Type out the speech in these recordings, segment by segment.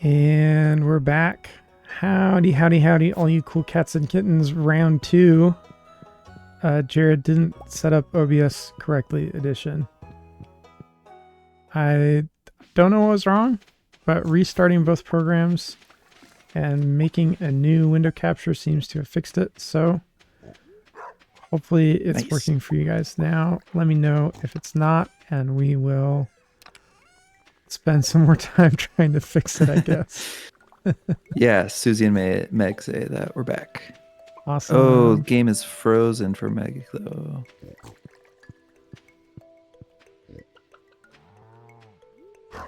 And we're back. Howdy, howdy, howdy, all you cool cats and kittens. Round 2. Jared didn't set up OBS correctly edition. I don't know what was wrong, but restarting both programs and making a new window capture seems to have fixed it. So hopefully it's working for you guys now. Let me know if it's not, and we will spend some more time trying to fix it, I guess. Yeah, Susie and Meg say that we're back. Awesome. Oh, the game is frozen for Meg, though.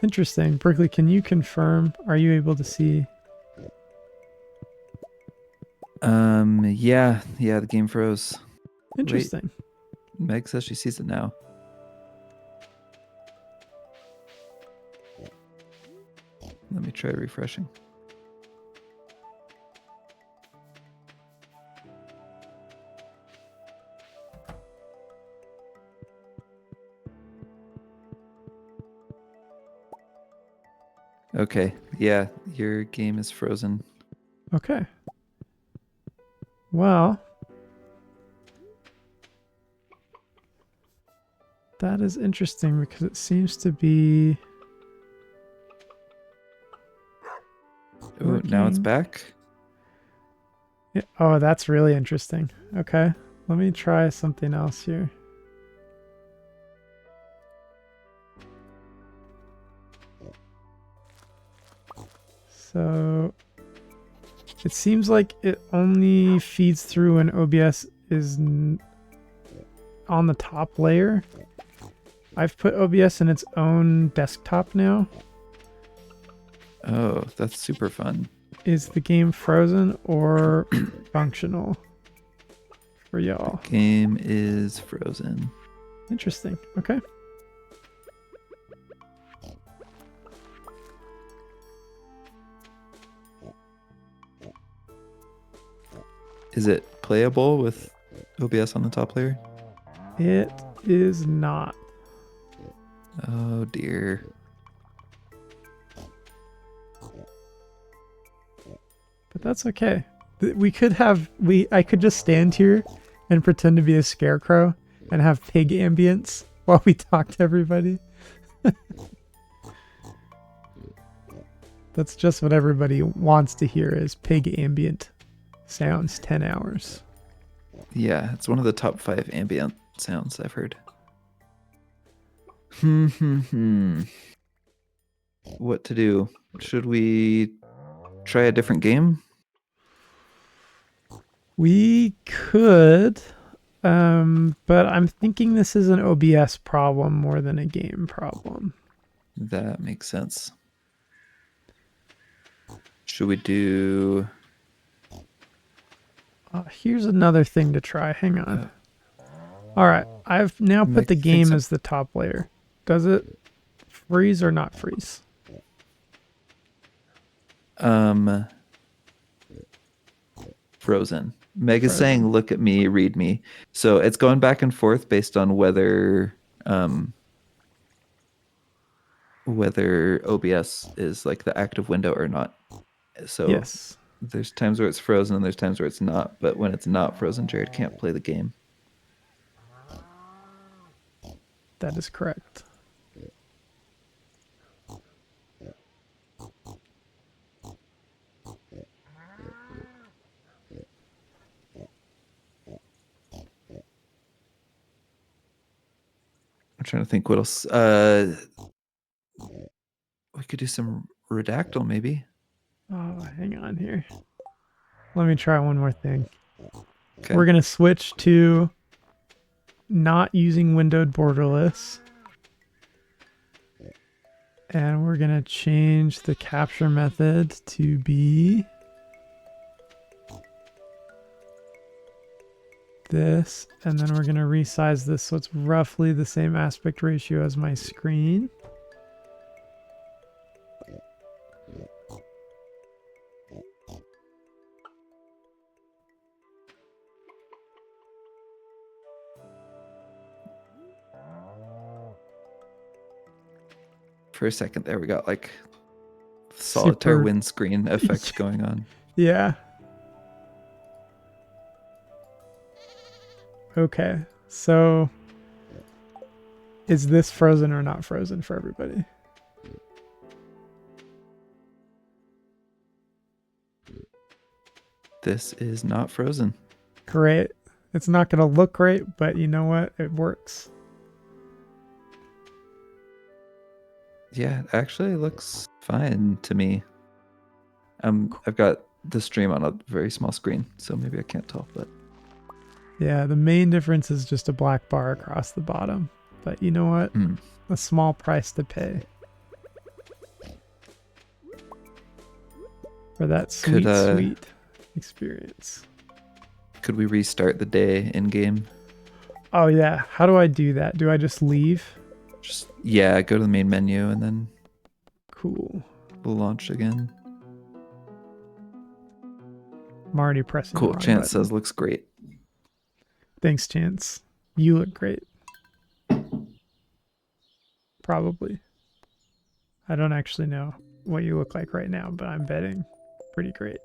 Interesting. Berkeley, can you confirm? Are you able to see? Yeah, the game froze. Interesting. Wait, Meg says she sees it now. Let me try refreshing. Okay, yeah, your game is frozen. Okay. Well, that is interesting because it seems to be... Oh, now it's back? Yeah. Oh, that's really interesting. Okay. Let me try something else here. So it seems like it only feeds through when OBS is on the top layer. I've put OBS in its own desktop now. Oh, that's super fun. Is the game frozen or functional for y'all? The game is frozen. Interesting. Okay. Is it playable with OBS on the top layer? It is not. Oh dear. But that's okay. We could have I could just stand here and pretend to be a scarecrow and have pig ambience while we talk to everybody. That's just what everybody wants to hear is pig ambient sounds 10 hours. Yeah, it's one of the top 5 ambient sounds I've heard. What to do? Should we try a different game? We could, but I'm thinking this is an OBS problem more than a game problem. That makes sense. Should we do... Here's another thing to try. Hang on. All right, I've now put the game as the top layer. Does it freeze or not freeze? Frozen. Meg is saying, look at me, read me. So it's going back and forth based on whether OBS is like the active window or not. So yes. There's times where it's frozen and there's times where it's not. But when it's not frozen, Jared can't play the game. That is correct. I'm trying to think what else. We could do some redactyl maybe. Oh, hang on here. Let me try one more thing. Okay. We're going to switch to not using windowed borderless. And we're going to change the capture method to be this. And then we're going to resize this so it's roughly the same aspect ratio as my screen. For a second there, we got like solitaire super. windscreen effect going on. Yeah. Okay. So is this frozen or not frozen for everybody? This is not frozen. Great. It's not going to look great, but you know what? It works. Yeah, actually, it looks fine to me. I've got the stream on a very small screen, so maybe I can't tell, but Yeah, the main difference is just a black bar across the bottom. But you know what? A small price to pay for that sweet, sweet experience. Could we restart the day in game? Oh yeah, how do I do that? Do I just leave? Just yeah, go to the main menu and then Cool. we'll launch again. I'm already pressing the Cool. wrong Chance button. says looks great. Thanks, Chance. You look great. Probably. I don't actually know what you look like right now, but I'm betting pretty great.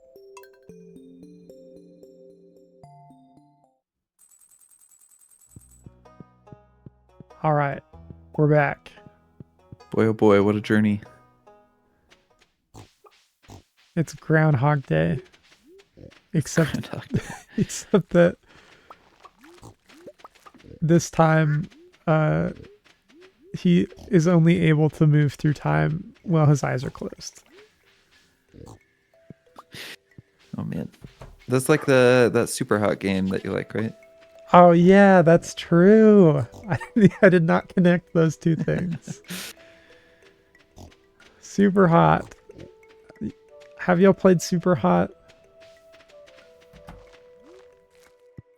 All right, we're back. Boy, oh boy, what a journey. It's Groundhog Day. Except that this time he is only able to move through time while his eyes are closed. Oh man. That's like that super hot game that you like, right? Oh yeah, that's true. I did not connect those two things. Super Hot. Have y'all played Super Hot?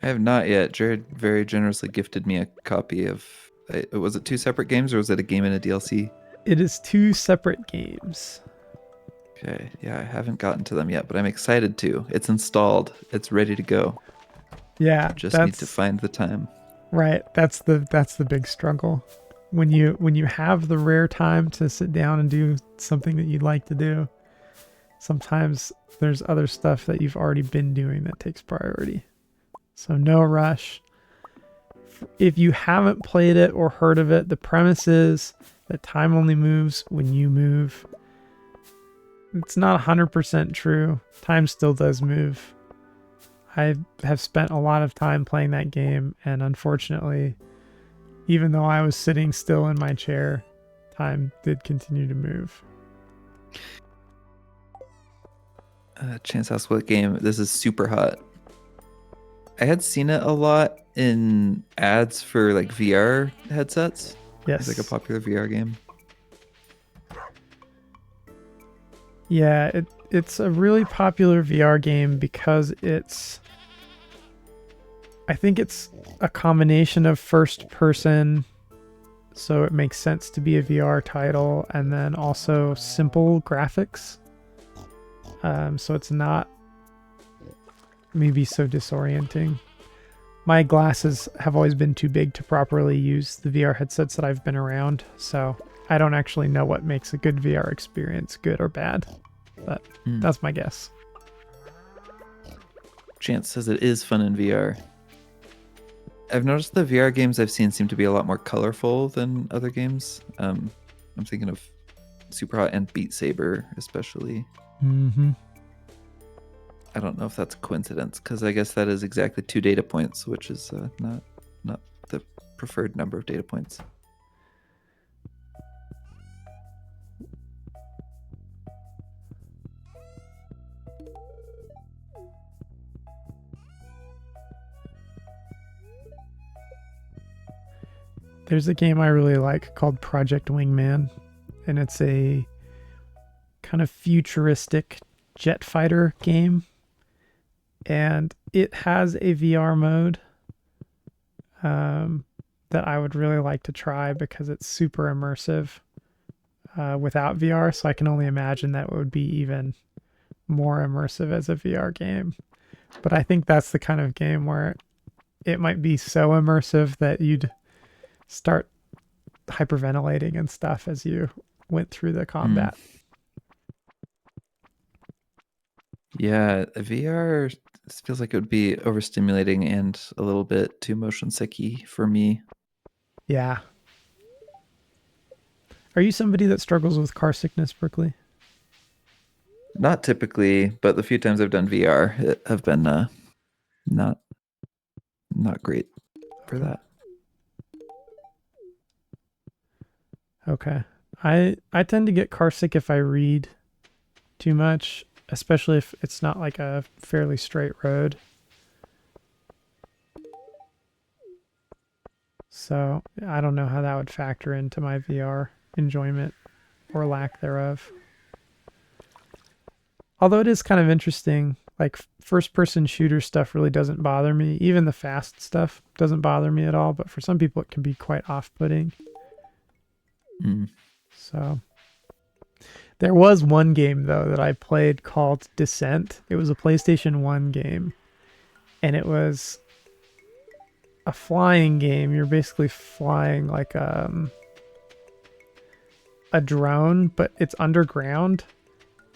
I have not yet. Jared very generously gifted me a copy of. Was it two separate games or was it a game and a DLC? It is two separate games. Okay, yeah, I haven't gotten to them yet, but I'm excited to. It's installed. It's ready to go. Yeah, Just need to find the time. Right. That's the big struggle. When you have the rare time to sit down and do something that you'd like to do, sometimes there's other stuff that you've already been doing that takes priority. So no rush. If you haven't played it or heard of it, the premise is that time only moves when you move. It's not 100% true. Time still does move. I have spent a lot of time playing that game, and unfortunately, even though I was sitting still in my chair, time did continue to move. Chance asked what game. This is Super Hot. I had seen it a lot in ads for like VR headsets. Yes. It's like a popular VR game. Yeah, it's a really popular VR game because I think it's a combination of first person, so it makes sense to be a VR title, and then also simple graphics. So it's not maybe so disorienting. My glasses have always been too big to properly use the VR headsets that I've been around, so I don't actually know what makes a good VR experience good or bad, but that's my guess. Chance says it is fun in VR. I've noticed the VR games I've seen seem to be a lot more colorful than other games. I'm thinking of Super Hot and Beat Saber, especially. Mm-hmm. I don't know if that's a coincidence, because I guess that is exactly 2 data points, which is not the preferred number of data points. There's a game I really like called Project Wingman, and it's a kind of futuristic jet fighter game, and it has a VR mode that I would really like to try because it's super immersive without VR, so I can only imagine that would be even more immersive as a VR game. But I think that's the kind of game where it might be so immersive that you'd start hyperventilating and stuff as you went through the combat. Yeah, VR feels like it would be overstimulating and a little bit too motion sicky for me. Yeah. Are you somebody that struggles with car sickness, Berkeley? Not typically, but the few times I've done VR have been not not great for Okay. that. Okay. I tend to get car sick if I read too much, especially if it's not like a fairly straight road. So I don't know how that would factor into my VR enjoyment or lack thereof. Although it is kind of interesting, like first person shooter stuff really doesn't bother me. Even the fast stuff doesn't bother me at all, but for some people it can be quite off putting. Mm. So there was one game though that I played called Descent. It was a PlayStation 1 game, and it was a flying game. You're basically flying like a drone, but it's underground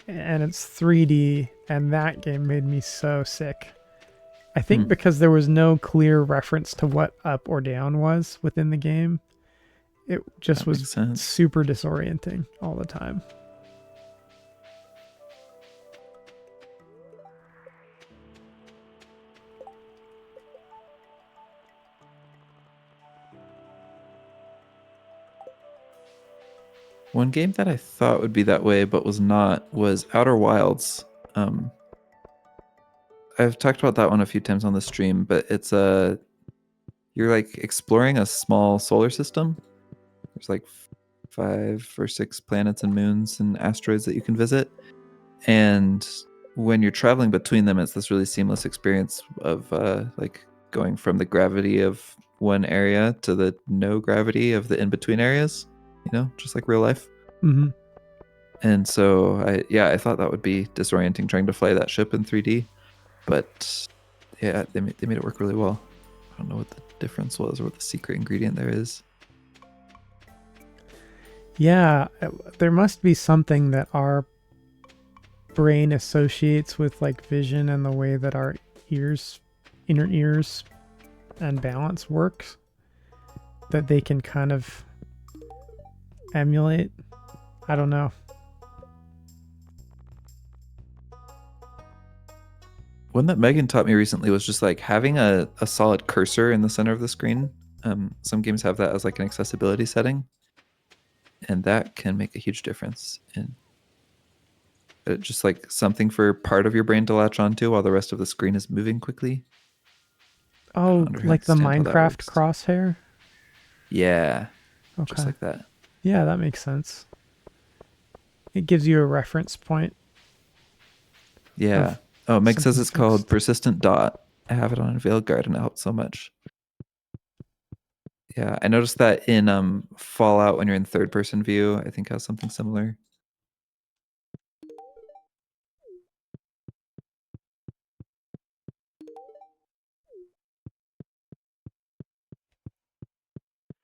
and it's 3D, and that game made me so sick. I think Hmm. because there was no clear reference to what up or down was within the game, it just That was makes sense. super disorienting all the time. One game that I thought would be that way but was not was Outer Wilds. Um, I've talked about that one a few times on the stream, but it's a you're like exploring a small solar system. There's like 5 or 6 planets and moons and asteroids that you can visit, and when you're traveling between them, it's this really seamless experience of like going from the gravity of one area to the no gravity of the in between areas. You know, just like real life. Mm-hmm. And so I thought that would be disorienting trying to fly that ship in 3D, but yeah, they made it work really well. I don't know what the difference was or what the secret ingredient there is. Yeah, there must be something that our brain associates with like vision and the way that our ears, inner ears, and balance works that they can kind of emulate. I don't know. One that Megan taught me recently was just like having a solid cursor in the center of the screen. Some games have that as like an accessibility setting, and that can make a huge difference in just like something for part of your brain to latch onto while the rest of the screen is moving quickly. I don't Oh, like the understand how that Minecraft works. crosshair? Yeah, just Okay. like that. Yeah, that makes sense. It gives you a reference point Yeah. of Oh, Meg says something it's called fixed. Persistent Dot. I have it on Veiled Guard and it helped so much. Yeah, I noticed that in Fallout when you're in third person view, I think has something similar.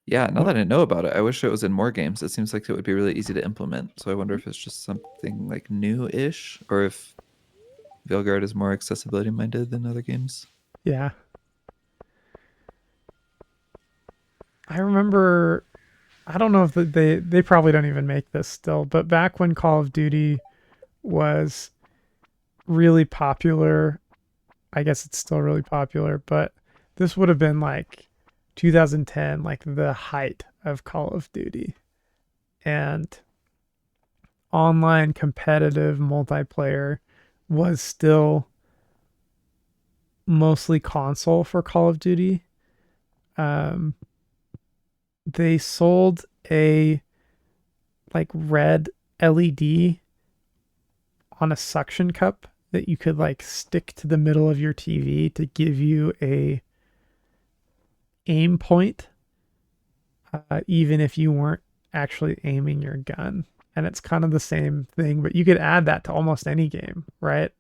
Yeah, now What? that I know about it, I wish it was in more games. It seems like it would be really easy to implement. So I wonder if it's just something like new-ish or if Veilguard is more accessibility minded than other games. Yeah. I remember I don't know if they probably don't even make this still, but back when Call of Duty was really popular, I guess it's still really popular, but this would have been like 2010, like the height of Call of Duty. And online competitive multiplayer was still mostly console for Call of Duty. Um, they sold a like red LED on a suction cup that you could like stick to the middle of your TV to give you a aim point, even if you weren't actually aiming your gun. And it's kind of the same thing, but you could add that to almost any game, right?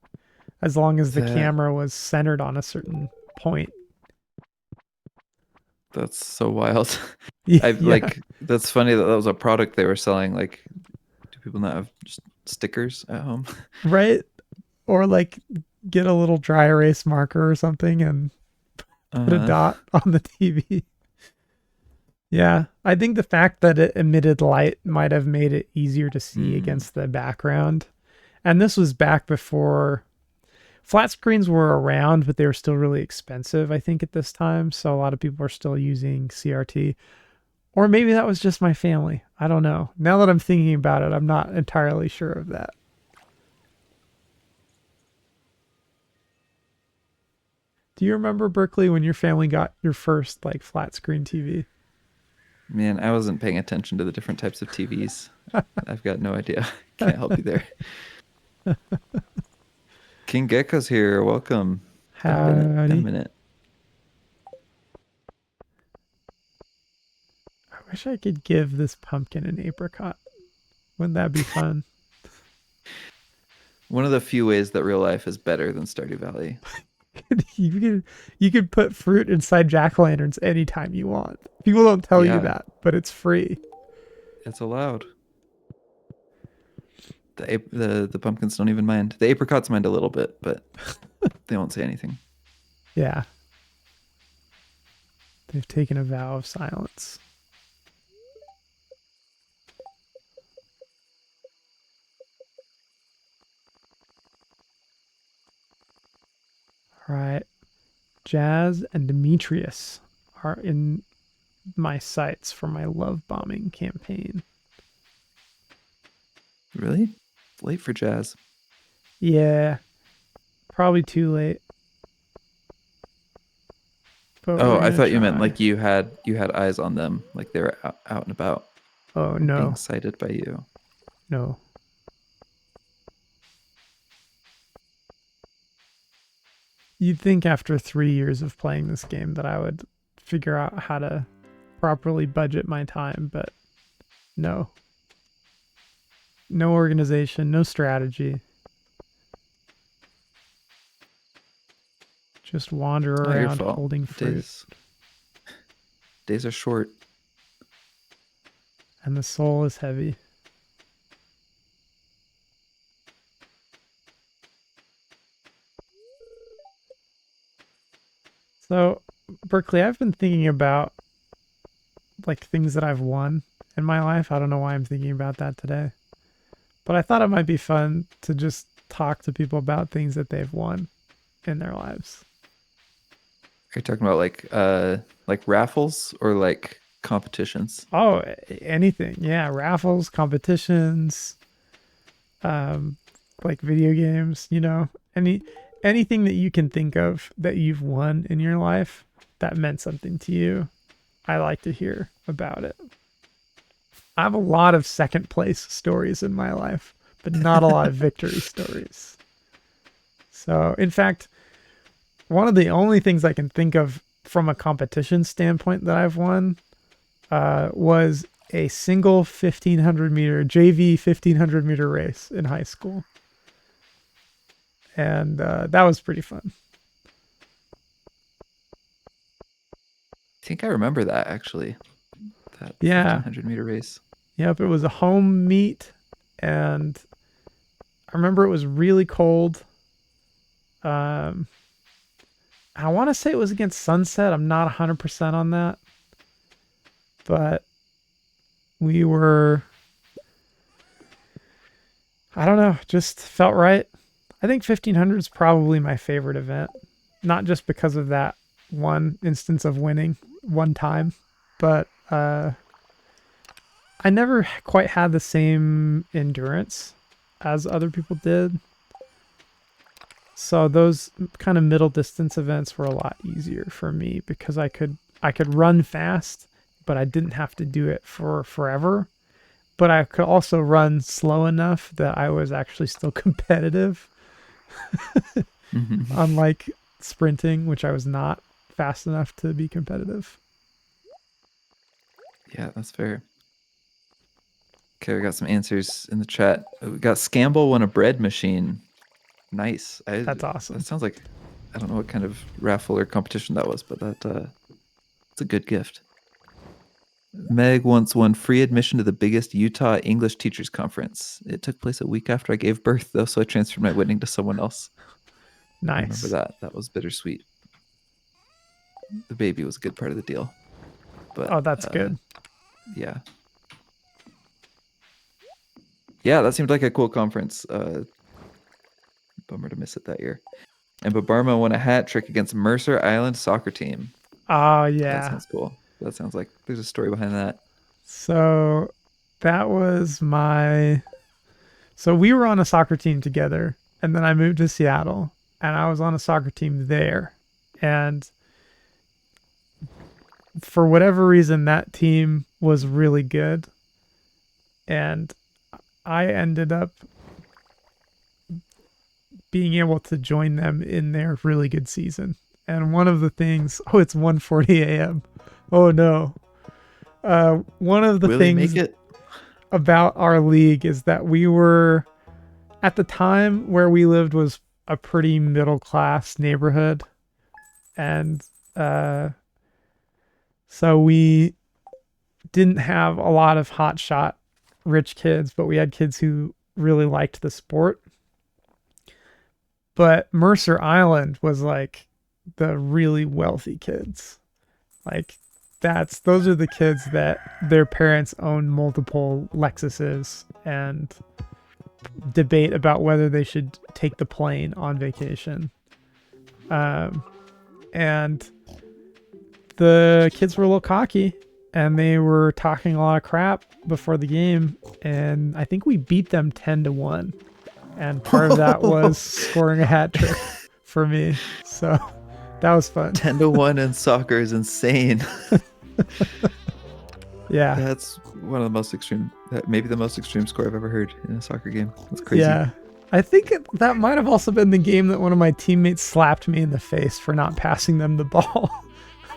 As long as the That camera was centered on a certain point. that's so wild. I Yeah, like that's funny that that was a product they were selling. Like, do people not have just stickers at home? right. Or like get a little dry erase marker or something and put a Uh, dot on the TV. Yeah, I think the fact that it emitted light might have made it easier to see mm, against the background. And this was back before flat screens were around, but they were still really expensive, I think, at this time. So a lot of people are still using CRT. Or maybe that was just my family. I don't know. Now that I'm thinking about it, I'm not entirely sure of that. Do you remember, Berkeley, when your family got your first like flat screen TV? man, I wasn't paying attention to the different types of TVs. I've got no idea. Can't help you there. King Gecko's here. Welcome. Been a Howdy. minute. I wish I could give this pumpkin an apricot. Wouldn't that be fun? One of the few ways that real life is better than Stardew Valley. You could put fruit inside jack-o'-lanterns anytime you want. People don't tell you Yeah, that, but it's free. it's allowed. The pumpkins don't even mind. The apricots mind a little bit, but they won't say anything. Yeah, they've taken a vow of silence. All right. Jazz and Demetrius are in my sights for my love bombing campaign. Really? Late for jazz. Yeah, probably too late, but Oh, we're I gonna thought you meant try. like you had eyes on them, like they were out and about, Oh being no, sighted by you. no. You'd think after 3 years of playing this game that I would figure out how to properly budget my time, but no. No organization, no strategy. Just wander Not your around fault. holding fruit. Days are short. And the soul is heavy. So, Berkeley, I've been thinking about like things that I've won in my life. I don't know why I'm thinking about that today, but I thought it might be fun to just talk to people about things that they've won in their lives. Are you talking about like raffles or like competitions? Oh, anything. Yeah, raffles, competitions, um like video games, anything that you can think of that you've won in your life that meant something to you. I like to hear about it. I have a lot of second place stories in my life, but not a lot of victory stories. So, in fact, one of the only things I can think of from a competition standpoint that I've won was a single 1500 meter JV 1500-meter race in high school. And that was pretty fun. I think I remember that actually. That Yeah. 1500-meter race. Yep. It was a home meet. And I remember it was really cold. Um, I want to say it was against Sunset. I'm not 100% on that. But we were, I don't know, just felt right. I think 1500 is probably my favorite event. Not just because of that one instance of winning one time, but I never quite had the same endurance as other people did. So those kind of middle distance events were a lot easier for me because I could run fast, but I didn't have to do it for forever. But I could also run slow enough that I was actually still competitive, Hmm. unlike sprinting, which I was not fast enough to be competitive. Yeah, that's fair. Okay, we got some answers in the chat. We got Scamble won a bread machine. Nice. That's That awesome. sounds like I don't know what kind of raffle or competition that was, but it's a good gift. Meg once won free admission to the biggest Utah English Teachers Conference. It took place a week after I gave birth, though, so I transferred my winning to someone else. I remember Nice. that. That was bittersweet. The baby was a good part of the deal. But Oh, that's good. yeah. Yeah, that seemed like a cool conference. Bummer to miss it that year. And Babarma won a hat trick against Mercer Island soccer team. Oh, That yeah. sounds cool. That sounds like there's a story behind that. So that was my. So we were on a soccer team together, and then I moved to Seattle, and I was on a soccer team there. And for whatever reason, that team was really good. And I ended up being able to join them in their really good season. And one of the things, oh, it's 1:40 a.m. Oh no. One of the Will he things make it? about our league is that we were, at the time where we lived was a pretty middle class neighborhood. And so we didn't have a lot of hotshot rich kids, but we had kids who really liked the sport. But Mercer Island was like the really wealthy kids. Like those are the kids that their parents own multiple Lexuses and debate about whether they should take the plane on vacation. And the kids were a little cocky and they were talking a lot of crap before the game. And I think we beat them 10-1. And part of that was scoring a hat trick for me. So that was fun. 10-1 in soccer is insane. Yeah. That's one of the most extreme, maybe the most extreme score I've ever heard in a soccer game. That's crazy. Yeah. I think that might have also been the game that one of my teammates slapped me in the face for not passing them the ball.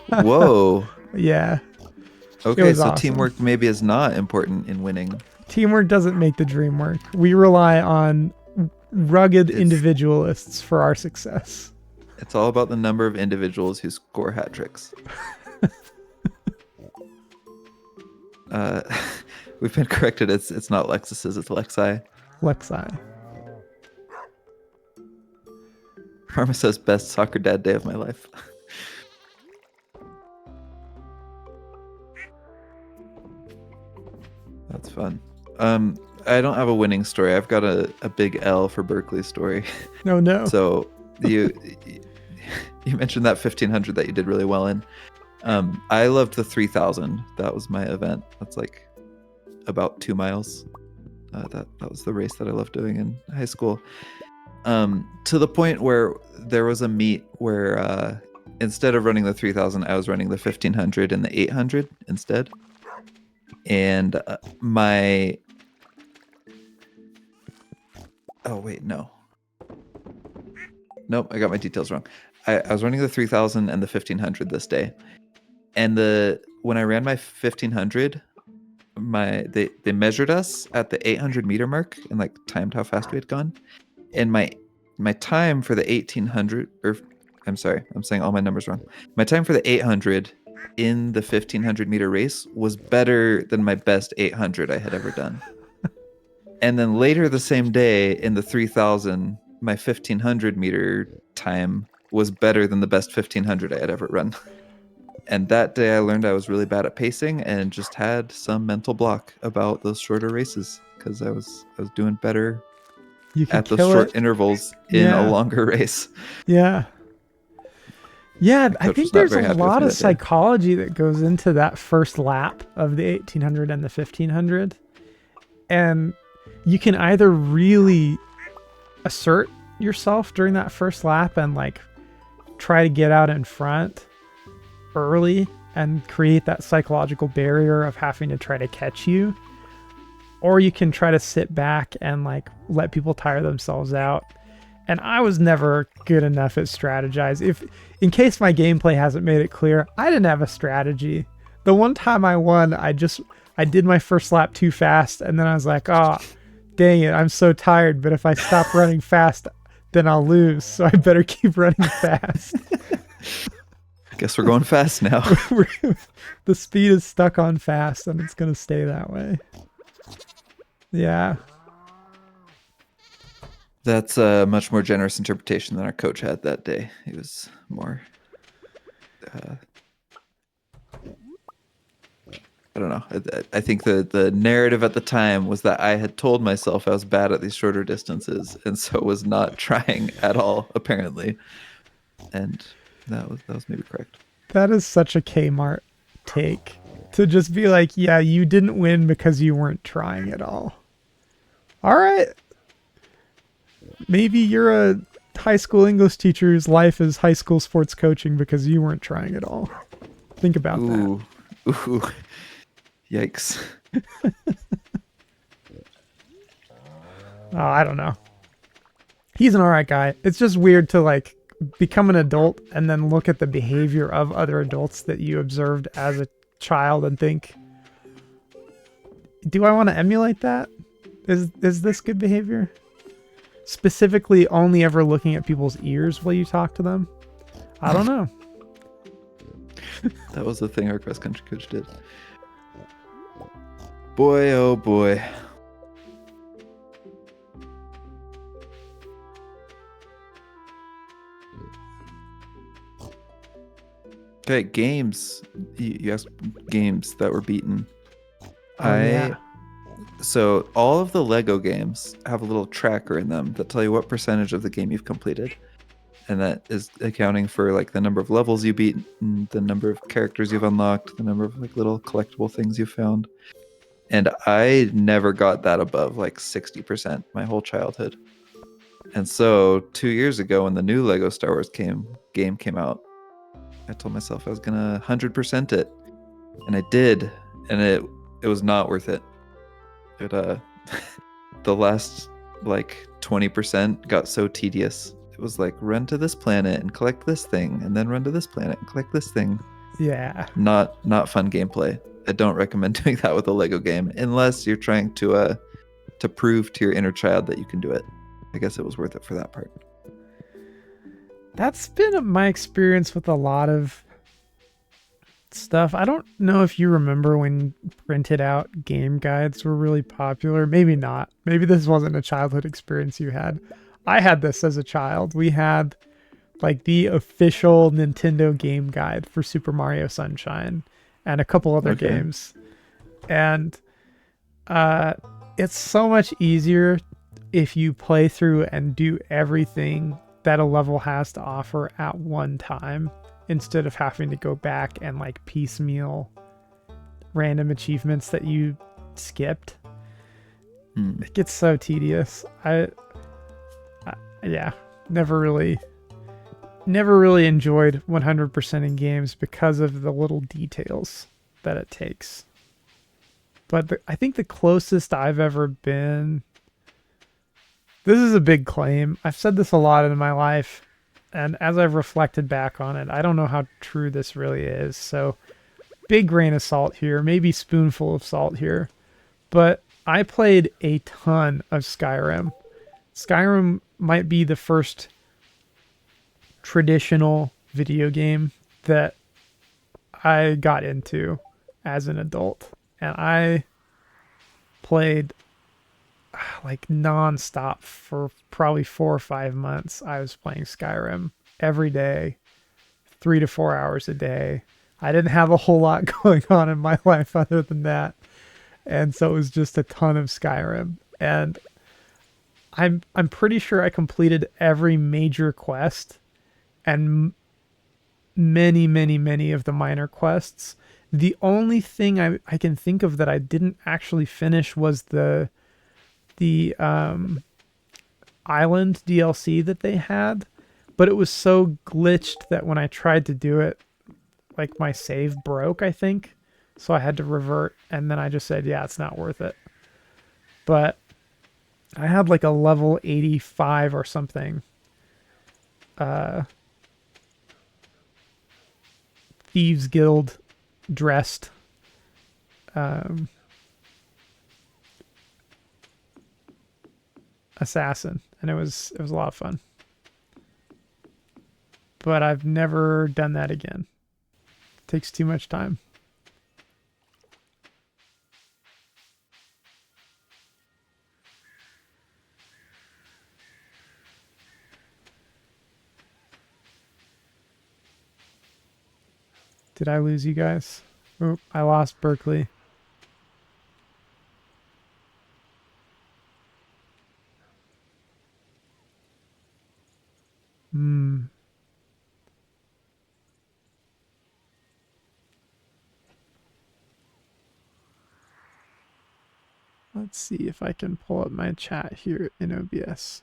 Whoa. Yeah. Okay, so awesome. teamwork maybe is not important in winning. Teamwork doesn't make the dream work. We rely on rugged individualists for our success. It's all about the number of individuals who score hat tricks. We've been corrected. It's not Lexuses, it's Lexi. Lexi. Parma says best soccer dad day of my life. That's fun. I don't have a winning story. I've got a big L for Berkeley story. No. So you mentioned that 1500 that you did really well in. I loved the 3000. That was my event. That's like about 2 miles. That was the race that I loved doing in high school. To the point where there was a meet where instead of running the 3000, I was running the 1500 and the 800 instead. And oh wait, no. Nope, I got my details wrong. I was running the 3000 and the 1500 this day. And when I ran my 1500, they measured us at the 800 meter mark and like timed how fast we had gone. And my time for the 1800, or I'm sorry, I'm saying all my numbers wrong. My time for the 800 in the 1500 meter race was better than my best 800 I had ever done. And then later the same day in the 3000, my 1500 meter time was better than the best 1500 I had ever run. And that day I learned I was really bad at pacing and just had some mental block about those shorter races because I was doing better at those short intervals in a longer race. Yeah. Yeah, I think there's a lot of psychology that goes into that first lap of the 1800 and the 1500. And you can either really assert yourself during that first lap and like try to get out in front early and create that psychological barrier of having to try to catch you, or you can try to sit back and like let people tire themselves out. And I was never good enough at strategize. In case my gameplay hasn't made it clear, I didn't have a strategy. The one time I won, I did my first lap too fast, and then I was like, oh, dang it, I'm so tired, but if I stop running fast, then I'll lose, so I better keep running fast. Guess we're going fast now. The speed is stuck on fast, and it's gonna stay that way. Yeah. That's a much more generous interpretation than our coach had that day. He was more, I don't know. I think the narrative at the time was that I had told myself I was bad at these shorter distances, and so was not trying at all, apparently. And that was maybe correct. That is such a Kmart take. To just be like, yeah, you didn't win because you weren't trying at all. All right. Maybe you're a high school English teacher whose life is high school sports coaching because you weren't trying at all. Think about that. Ooh. Yikes. Oh, I don't know. He's an alright guy. It's just weird to like become an adult and then look at the behavior of other adults that you observed as a child and think, do I want to emulate that? Is this good behavior? Specifically only ever looking at people's ears while you talk to them? I don't know. That was the thing our cross country coach did. Boy, oh boy. Okay, games. You asked games that were beaten. Yeah. So all of the Lego games have a little tracker in them that tell you what percentage of the game you've completed. And that is accounting for like the number of levels you beat, the number of characters you've unlocked, the number of like little collectible things you've found. And I never got that above like 60% my whole childhood. And so 2 years ago when the new Lego Star Wars game came out, I told myself I was gonna 100% it. And I did. And it was not worth it. The last like 20% got so tedious. It was like run to this planet and collect this thing, and then run to this planet and collect this thing. Yeah. Not fun gameplay. I don't recommend doing that with a Lego game unless you're trying to prove to your inner child that you can do it. I guess it was worth it for that part. That's been my experience with a lot of stuff. I don't know if you remember when printed out game guides were really popular. Maybe not. Maybe this wasn't a childhood experience you had. I had this as a child. We had like the official Nintendo game guide for Super Mario Sunshine and a couple other games. And it's so much easier if you play through and do everything that a level has to offer at one time instead of having to go back and like piecemeal random achievements that you skipped. It gets so tedious. Yeah, never really enjoyed 100% in games because of the little details that it takes. But I think the closest I've ever been, this is a big claim. I've said this a lot in my life, and as I've reflected back on it, I don't know how true this really is. So big grain of salt here, maybe spoonful of salt here. But I played a ton of Skyrim. Skyrim might be the first traditional video game that I got into as an adult. And I played like non-stop for probably 4 or 5 months. I was playing Skyrim every day, 3 to 4 hours a day. I didn't have a whole lot going on in my life other than that. And so it was just a ton of Skyrim. And I'm pretty sure I completed every major quest and many of the minor quests. The only thing I can think of that I didn't actually finish was the island DLC that they had, but it was so glitched that when I tried to do it, like my save broke, I think. So I had to revert, and then I just said, yeah, it's not worth it. But I had like a level 85 or something Thieves Guild dressed assassin, and it was a lot of fun. But I've never done that again. Takes too much time. Did I lose you guys? Oh, I lost Berkeley. Hmm. Let's see if I can pull up my chat here in OBS.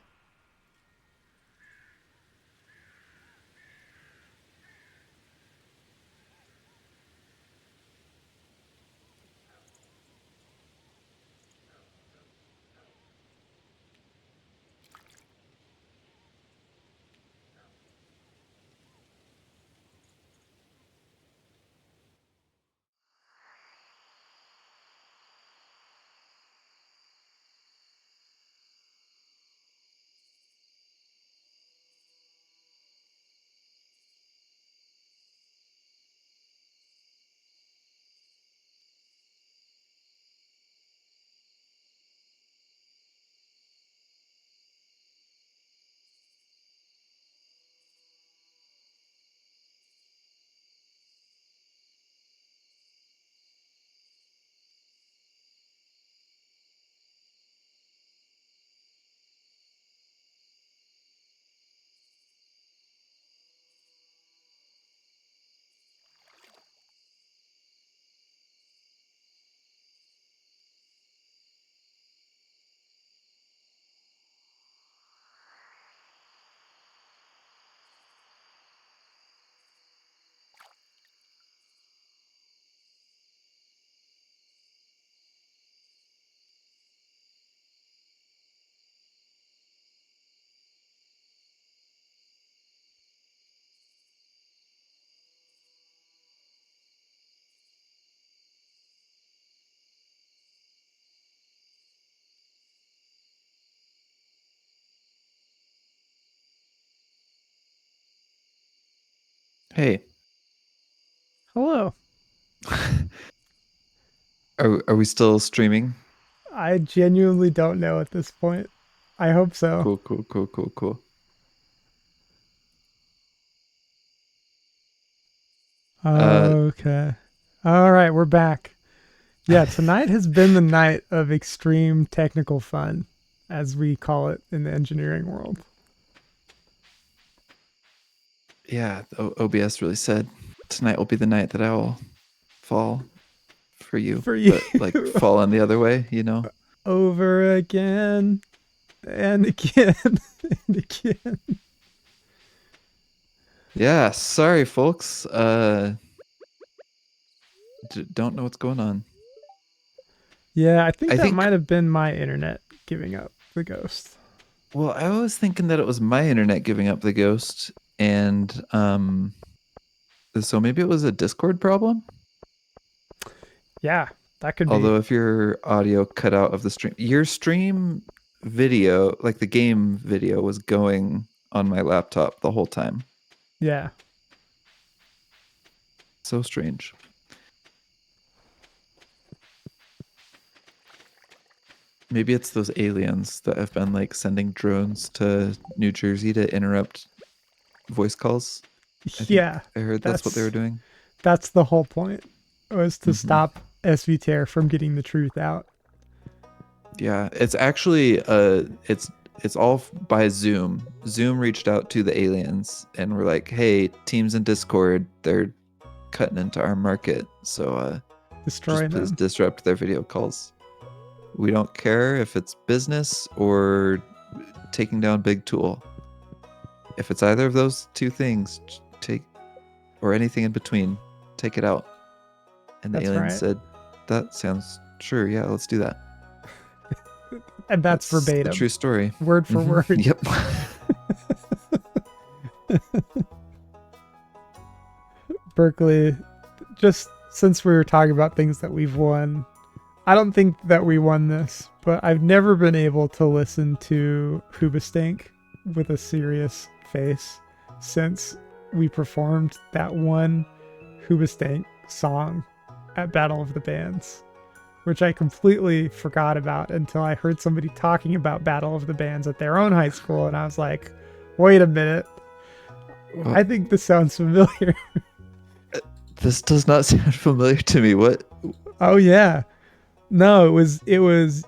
Hey, Hello. are we still streaming? I genuinely don't know at this point. I hope so. Cool, cool, cool, cool, cool. Uh, Okay. All right, we're back. Yeah, tonight has been the night of extreme technical fun, as we call it in the engineering world. yeah, OBS really said tonight will be the night that I will fall for you, For you, but like fall on the other way, you know? over again and again and again. Yeah, sorry, folks. Don't know what's going on. Yeah, I think I that think, might have been my internet giving up the ghost. well, I was thinking that it was my internet giving up the ghost, and so maybe it was a Discord problem. Yeah, that could be. Although if your audio cut out of the stream, your stream video, like the game video, was going on my laptop the whole time. Yeah. So strange. Maybe it's those aliens that have been like sending drones to New Jersey to interrupt voice calls. I think Yeah. I heard that's what they were That's doing. that's the whole point. Was to Hmm. stop SVTR from getting the truth out. Yeah, it's actually it's all by Zoom. Zoom reached out to the aliens and were like, "Hey, teams in Discord, they're cutting into our market, so Destroy just please them. disrupt their video calls. We don't care if it's business or taking down big tool. If it's either of those two things, take or anything in between, take it out." And the That's aliens right. said, "That sounds sure. Yeah, let's do that." And that's That's the verbatim. true story. Word for Hmm. word. Yep. Berkeley, just since we were talking about things that we've won, I don't think that we won this, but I've never been able to listen to Hoobastank with a serious face since we performed that one Hoobastank song at Battle of the Bands, which I completely forgot about until I heard somebody talking about Battle of the Bands at their own high school, and I was like, wait a minute. I think this sounds familiar. This does not sound familiar to me. What? Oh yeah. No, it was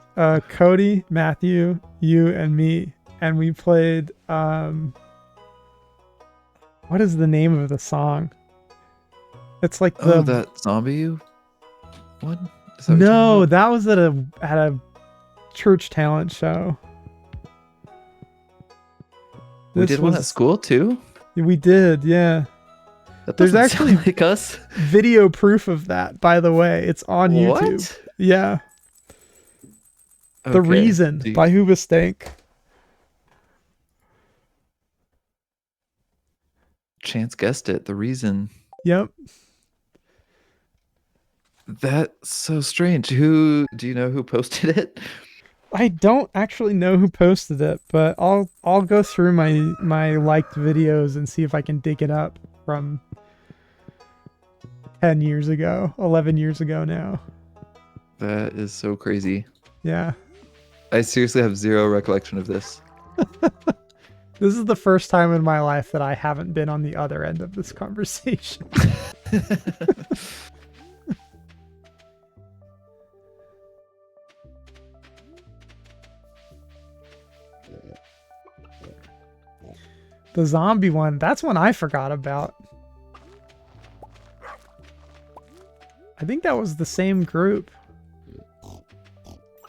Cody, Matthew, you, and me. And we played what is the name of the song? It's like the that zombie one? Is that what you're talking No, about? that was at a church talent show. We This did one at was school too? We did, yeah. That There's doesn't actually sound like us. video proof of that, by the way. It's on YouTube. What? Yeah. The Okay. Reason by Hoobastank. Chance guessed it. The Reason. Yep. That's so strange. Do you know who posted it? I don't actually know who posted it, but I'll go through my liked videos and see if I can dig it up from 10 years ago, 11 years ago now. That is so crazy. Yeah. I seriously have zero recollection of this. This is the first time in my life that I haven't been on the other end of this conversation. The zombie one, that's one I forgot about. I think that was the same group.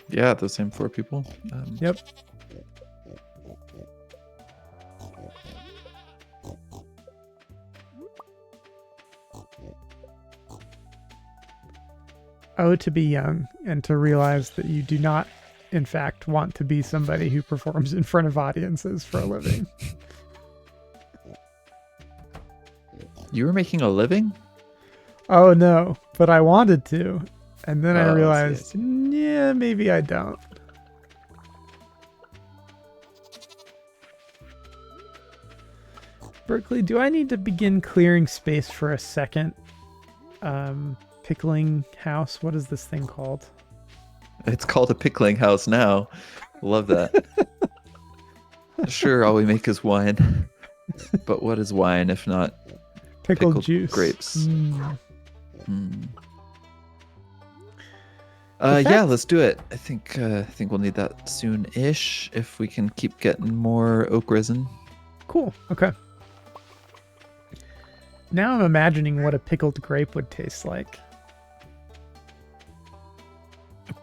Yeah, the same 4 people. Yep. Oh, to be young and to realize that you do not, in fact, want to be somebody who performs in front of audiences for a living. You were making a living? Oh, no, but I wanted to. And then I Oh, I see, I realized, see. yeah, maybe I don't. Berkeley, do I need to begin clearing space for a second pickling house? What is this thing called? It's called a pickling house now. Love that. Sure, all we make is wine. But what is wine if not Pickled juice. grapes? Mm. Hmm. The Yeah, fact- let's do it. I think we'll need that soon-ish if we can keep getting more oak resin. Cool. Okay. Now I'm imagining what a pickled grape would taste like.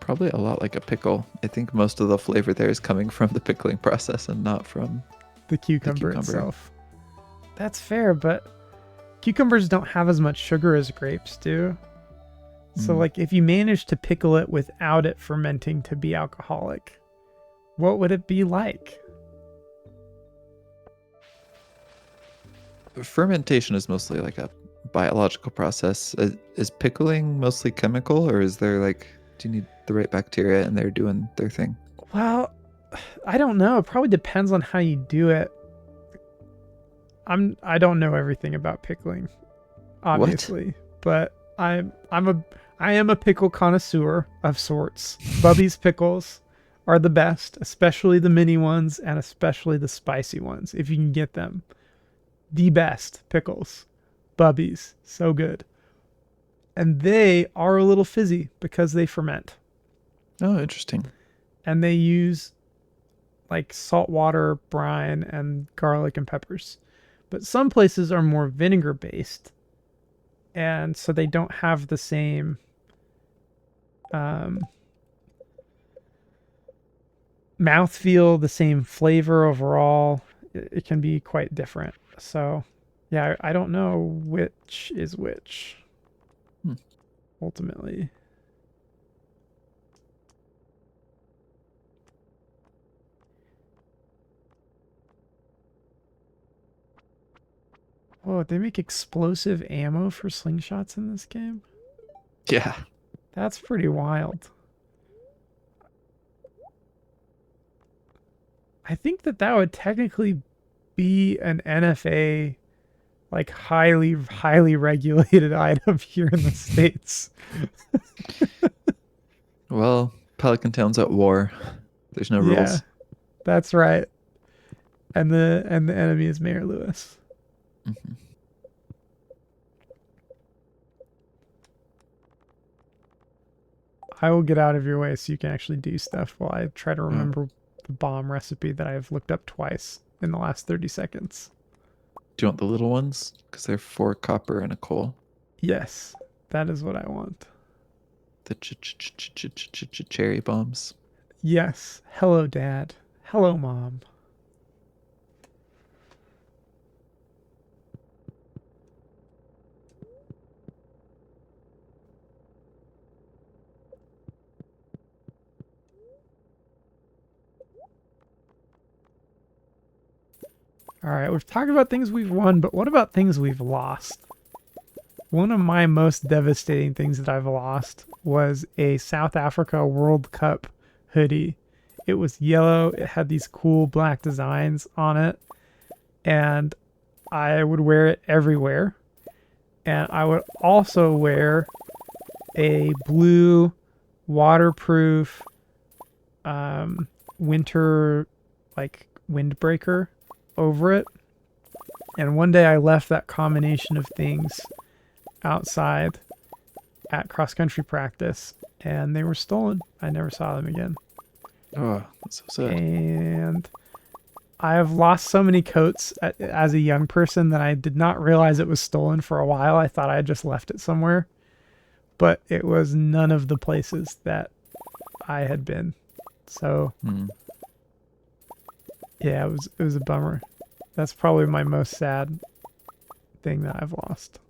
Probably a lot like a pickle. I think most of the flavor there is coming from the pickling process and not from The cucumber cucumber. itself. That's fair, but cucumbers don't have as much sugar as grapes do. So, Mm. like, if you manage to pickle it without it fermenting to be alcoholic, what would it be like? Fermentation is mostly like a biological process. Is pickling mostly chemical, or is there like, do you need the right bacteria and they're doing their thing? Well, I don't know. It probably depends on how you do it. I don't know everything about pickling, obviously, but I am a pickle connoisseur of sorts. Bubby's pickles are the best, especially the mini ones and especially the spicy ones if you can get them. The best pickles. Bubby's, so good. And they are a little fizzy because they ferment. Oh, interesting. And they use like saltwater, brine, and garlic and peppers. But some places are more vinegar based. And so they don't have the same mouthfeel, the same flavor overall. It can be quite different. So, yeah, I don't know which is which. Ultimately. Whoa, they make explosive ammo for slingshots in this game? Yeah. That's pretty wild. I think that would technically be an NFA like highly regulated item here in the States. Well, Pelican Town's at war. There's no Yeah, rules. that's right. And the enemy is Mayor Lewis. Hmm. I will get out of your way so you can actually do stuff while I try to Oh. remember the bomb recipe that I've looked up twice in the last 30 seconds. Do you want the little ones? Because they're 4 copper and a coal. Yes, that is what I want. The cherry bombs. Yes. Hello, Dad. Hello, Mom. All right, we've talked about things we've won, but what about things we've lost? One of my most devastating things that I've lost was a South Africa World Cup hoodie. It was yellow, it had these cool black designs on it, and I would wear it everywhere. And I would also wear a blue waterproof winter like windbreaker over it. And one day I left that combination of things outside at cross country practice and they were stolen. I never saw them again. Oh, that's so sad. And I have lost so many coats as a young person that I did not realize it was stolen for a while. I thought I had just left it somewhere, but it was none of the places that I had been. So Hmm. yeah, it was a bummer. That's probably my most sad thing that I've lost.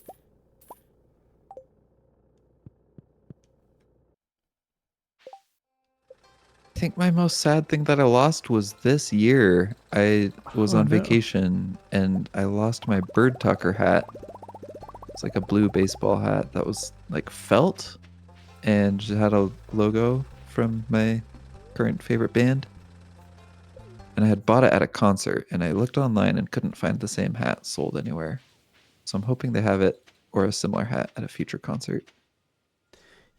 I think my most sad thing that I lost was this year. I was Oh on no. vacation and I lost my bird tucker hat. It's like a blue baseball hat that was like felt and just had a logo from my current favorite band. And I had bought it at a concert and I looked online and couldn't find the same hat sold anywhere. So I'm hoping they have it or a similar hat at a future concert.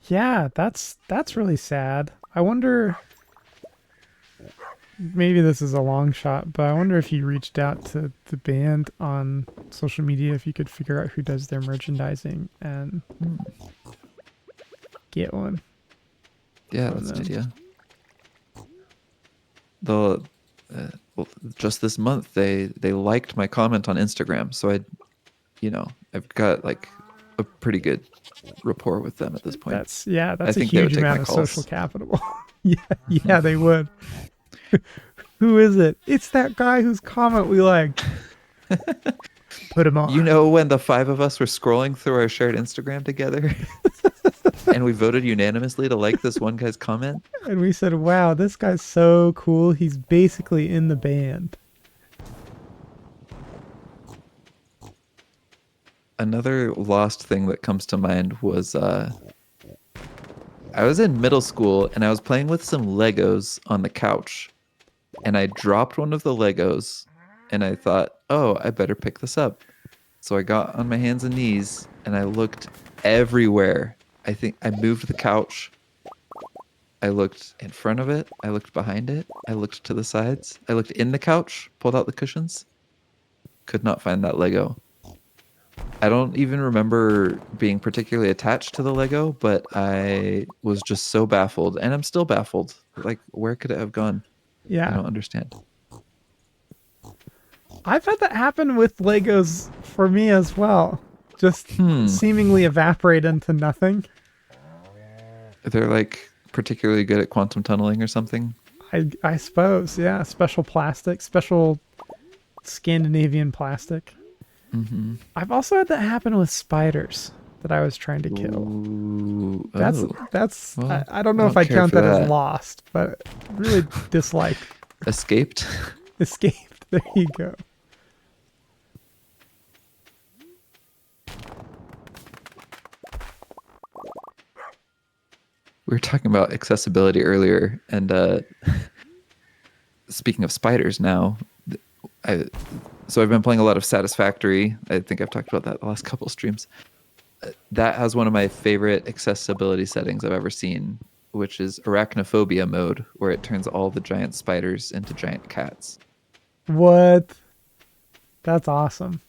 Yeah, that's really sad. I wonder, maybe this is a long shot, but I wonder if you reached out to the band on social media if you could figure out who does their merchandising and Hmm. get one Yeah, from that's an them. idea. The well, just this month they liked my comment on Instagram, so I've got like a pretty good rapport with them at this point. That's yeah, I that's a think they would huge take my amount of social calls. capital. Yeah, yeah, they would. Who is it? It's that guy whose comment we liked. Put him You on. know when the 5 of us were scrolling through our shared Instagram together and we voted unanimously to like this one guy's comment? And we said, wow, this guy's so cool. He's basically in the band. Another lost thing that comes to mind was I was in middle school and I was playing with some Legos on the couch and I dropped one of the Legos and I thought, oh, I better pick this up. So I got on my hands and knees and I looked everywhere. I think I moved the couch. I looked in front of it. I looked behind it. I looked to the sides. I looked in the couch, pulled out the cushions. Could not find that Lego. I don't even remember being particularly attached to the Lego, but I was just so baffled, and I'm still baffled. Like, where could it have gone? I Yeah. don't understand. I've had that happen with Legos for me as well. Just Hmm. seemingly evaporate into nothing. They're like particularly good at quantum tunneling or something. I suppose, yeah. Special plastic, special Scandinavian plastic. Mm-hmm. I've also had that happen with spiders that I was trying to kill. Ooh. That's Oh. that's Well, I don't I know if don't I care count for that as that. lost, but really disliked. Escaped. Escaped. There you go. We were talking about accessibility earlier, and speaking of spiders now, I So I've been playing a lot of Satisfactory. I think I've talked about that the last couple streams. That has one of my favorite accessibility settings I've ever seen, which is arachnophobia mode, where it turns all the giant spiders into giant cats. What? That's awesome.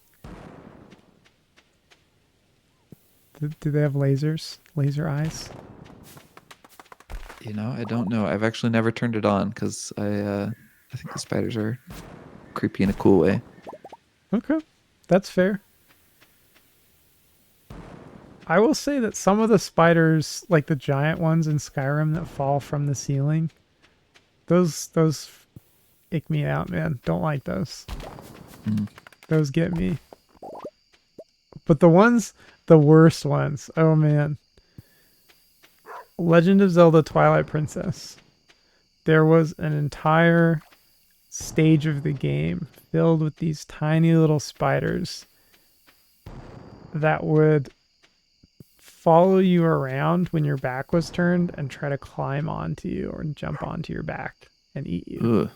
Do they have lasers? Laser eyes? You know, I don't know. I've actually never turned it on because I think the spiders are creepy in a cool way. Okay, that's fair. I will say that some of the spiders, like the giant ones in Skyrim that fall from the ceiling, those ick me out, man. Don't like those. Mm. Those get me. But the worst ones, oh man. Legend of Zelda Twilight Princess. There was an entire stage of the game filled with these tiny little spiders that would follow you around when your back was turned and try to climb onto you or jump onto your back and eat you. Ugh.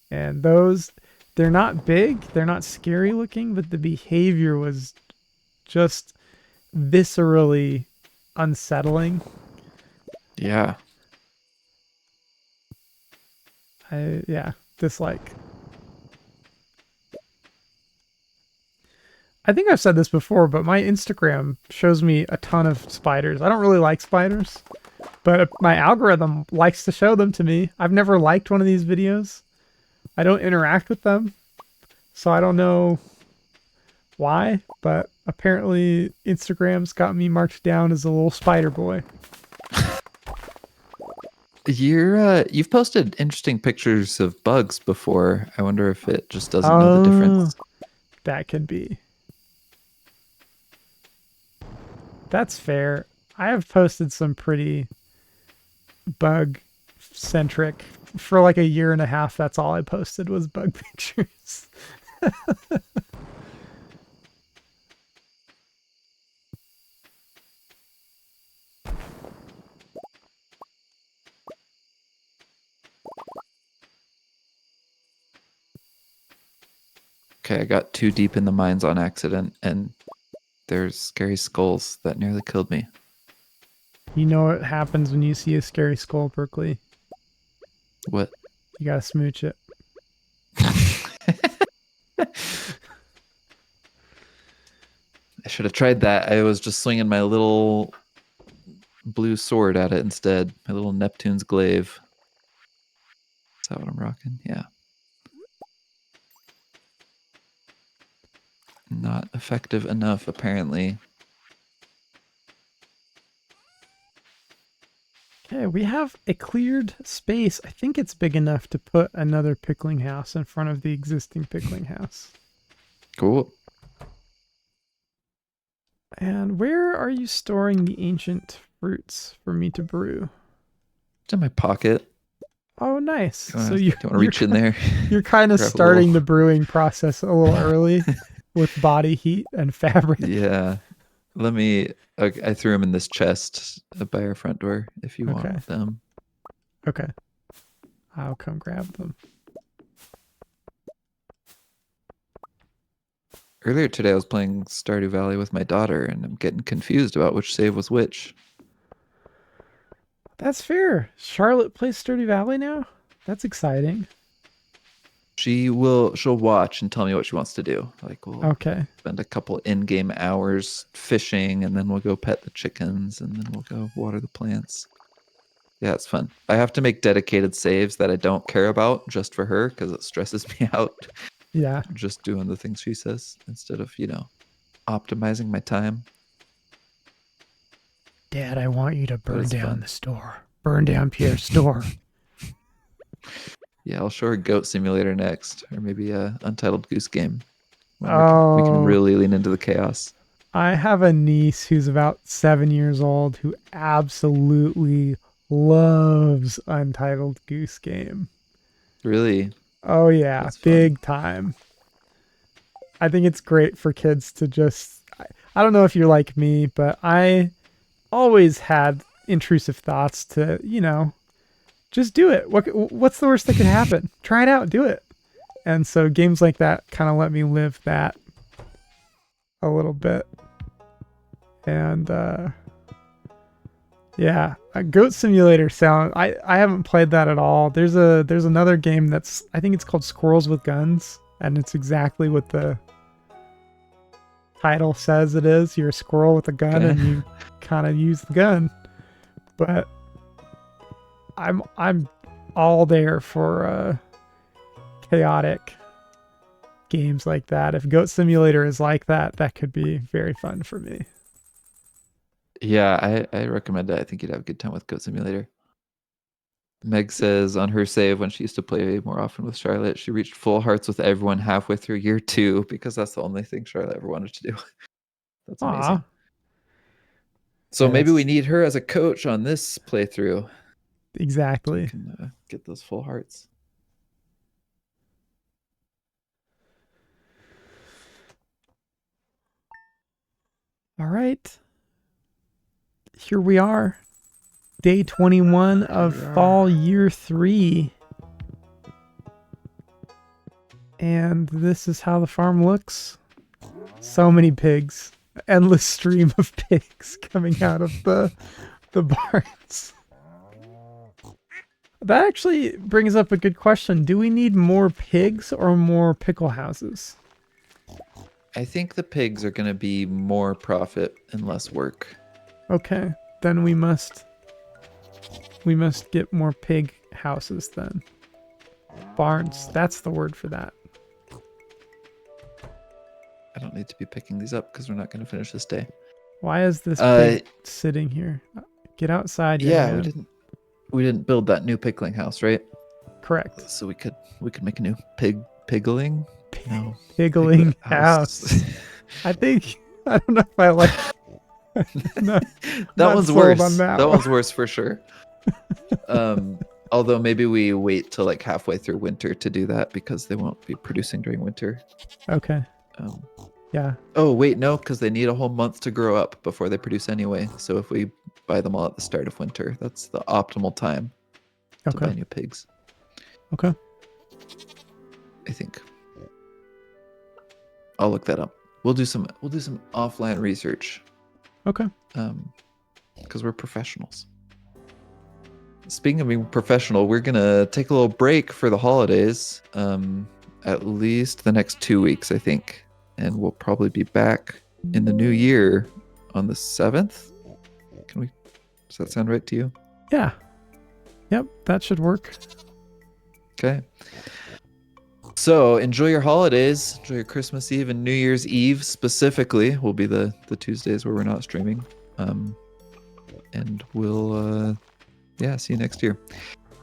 And those, they're not big, they're not scary looking, but the behavior was just viscerally unsettling. Yeah. Dislike. I think I've said this before, but my Instagram shows me a ton of spiders. I don't really like spiders, but my algorithm likes to show them to me. I've never liked one of these videos. I don't interact with them, so I don't know why, but apparently Instagram's got me marked down as a little spider boy. You've posted interesting pictures of bugs before. I wonder if it just doesn't know the difference. That could be. That's fair. I have posted some pretty bug centric for like a year and a half. That's all I posted was bug pictures. Okay, I got too deep in the mines on accident, and there's scary skulls that nearly killed me. You know what happens when you see a scary skull, Berkeley? What? You gotta smooch it. I should have tried that. I was just swinging my little blue sword at it instead. My little Neptune's glaive. Is that what I'm rocking? Yeah. Not effective enough, apparently. Okay, we have a cleared space. I think it's big enough to put another pickling house in front of the existing pickling house. Cool. And where are you storing the ancient fruits for me to brew? It's in my pocket. Oh, nice. So you want to reach in there? You're kind of starting the brewing process a little early with body heat and fabric. Yeah. Let me. Okay, I threw them in this chest by our front door. If you want them. Okay. I'll come grab them. Earlier today, I was playing Stardew Valley with my daughter, and I'm getting confused about which save was which. That's fair. Charlotte plays Stardew Valley now? That's exciting. She'll watch and tell me what she wants to do. Like we'll spend a couple in-game hours fishing, and then we'll go pet the chickens, and then we'll go water the plants. Yeah, it's fun. I have to make dedicated saves that I don't care about just for her because it stresses me out. Yeah. Just doing the things she says instead of, optimizing my time. Dad, I want you to burn down the store. Burn down Pierre's store. Yeah, I'll show her Goat Simulator next, or maybe a Untitled Goose Game. We can really lean into the chaos. I have a niece who's about 7 years old who absolutely loves Untitled Goose Game. Really? Oh yeah, that's big time. I think it's great for kids to just... I don't know if you're like me, but I always had intrusive thoughts to, just do it. What's the worst that could happen? Try it out, do it. And so games like that kind of let me live that a little bit. And yeah, a Goat Simulator sound. I haven't played that at all. There's another game that's, I think it's called Squirrels with Guns, and it's exactly what the title says it is. You're a squirrel with a gun, Okay. and you kind of use the gun. But I'm all there for chaotic games like that. If Goat Simulator is like that, that could be very fun for me. Yeah, I recommend it. I think you'd have a good time with Goat Simulator. Meg says on her save when she used to play more often with Charlotte, she reached full hearts with everyone halfway through year 2 because that's the only thing Charlotte ever wanted to do. That's amazing. Aw. So Yeah, maybe we that's need her as a coach on this playthrough. So we exactly. can get those full hearts. All right. Here we are. Day 21 of Here we are. fall year 3. And this is how the farm looks. So many pigs. Endless stream of pigs coming out of the barns. That actually brings up a good question. Do we need more pigs or more pickle houses? I think the pigs are going to be more profit and less work. Okay, then we must get more pig houses then. Barns, that's the word for that. I don't need to be picking these up because we're not going to finish this day. Why is this pig sitting here? Get outside, young Yeah, man. we didn't build that new pickling house, right? Correct. So we could make a new piggling. No, Piggling house. I don't know if I like that not one's sold worse. on that That one. one's worse for sure. Although maybe we wait till like halfway through winter to do that because they won't be producing during winter. Okay. Yeah. Oh wait, no, because they need a whole month to grow up before they produce anyway. So if we buy them all at the start of winter, that's the optimal time to buy new pigs. Okay. I think. I'll look that up. We'll do some offline research. Okay. Because we're professionals. Speaking of being professional, we're gonna take a little break for the holidays. At least the next 2 weeks, I think. And we'll probably be back in the new year on the 7th. Does that sound right to you? Yeah. Yep, that should work. Okay. So enjoy your holidays. Enjoy your Christmas Eve and New Year's Eve specifically. Will be the Tuesdays where we're not streaming. And we'll see you next year.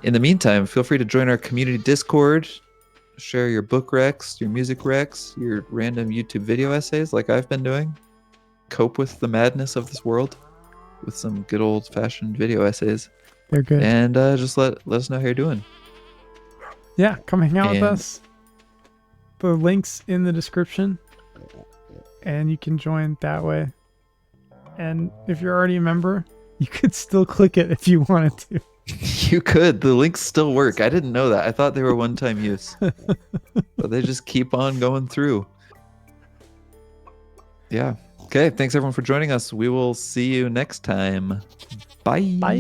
In the meantime, feel free to join our community Discord. Share your book recs, your music recs, your random YouTube video essays like I've been doing. Cope with the madness of this world with some good old-fashioned video essays. They're good. And just let us know how you're doing. Yeah, come hang out with us. The link's in the description. And you can join that way. And if you're already a member, you could still click it if you wanted to. You could. The links still work. I didn't know that. I thought they were one-time use. But they just keep on going through. Yeah. Okay. Thanks everyone for joining us. We will see you next time. Bye. Bye.